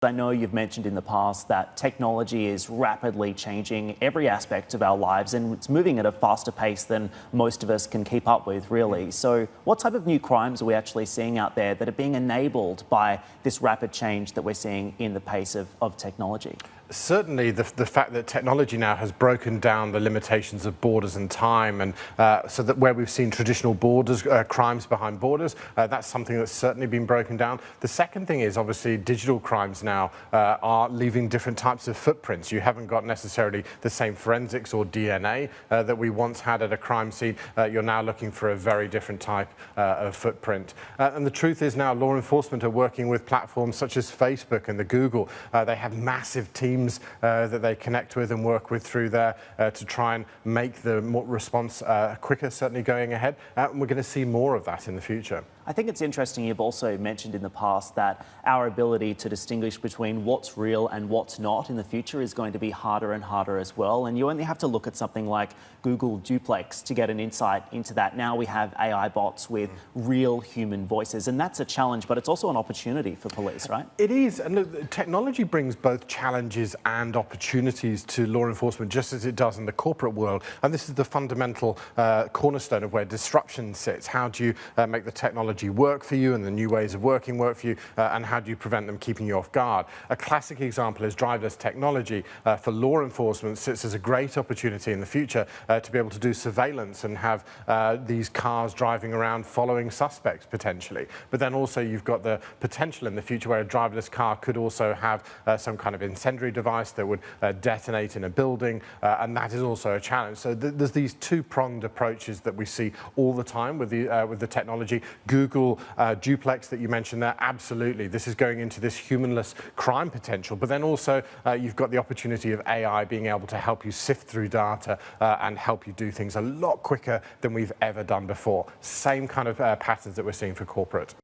I know you've mentioned in the past that technology is rapidly changing every aspect of our lives, and it's moving at a faster pace than most of us can keep up with, really. So what type of new crimes are we actually seeing out there that are being enabled by this rapid change that we're seeing in the pace of technology? Certainly the fact that technology now has broken down the limitations of borders and time, and so that where we've seen traditional borders, crimes behind borders, that's something that's certainly been broken down. The second thing is obviously digital crimes now are leaving different types of footprints. You haven't got necessarily the same forensics or DNA that we once had at a crime scene. You're now looking for a very different type of footprint. And the truth is now law enforcement are working with platforms such as Facebook and the Google. They have massive teams that they connect with and work with through there to try and make the response quicker, certainly going ahead. And we're going to see more of that in the future. I think it's interesting you've also mentioned in the past that our ability to distinguish between what's real and what's not in the future is going to be harder and harder as well. And you only have to look at something like Google Duplex to get an insight into that. Now we have AI bots with real human voices, and that's a challenge, but it's also an opportunity for police, right? It is, and look, technology brings both challenges and opportunities to law enforcement, just as it does in the corporate world. And this is the fundamental cornerstone of where disruption sits. How do you make the technology work for you and the new ways of working work for you, and how do you prevent them keeping you off guard? A classic example is driverless technology for law enforcement sits as a great opportunity in the future to be able to do surveillance and have these cars driving around following suspects potentially. But then also you've got the potential in the future where a driverless car could also have some kind of incendiary device that would detonate in a building, and that is also a challenge. So there's these two-pronged approaches that we see all the time with the technology. Google Duplex that you mentioned there, absolutely. This is going into this humanless crime potential, but then also you've got the opportunity of AI being able to help you sift through data and help you do things a lot quicker than we've ever done before. Same kind of patterns that we're seeing for corporate.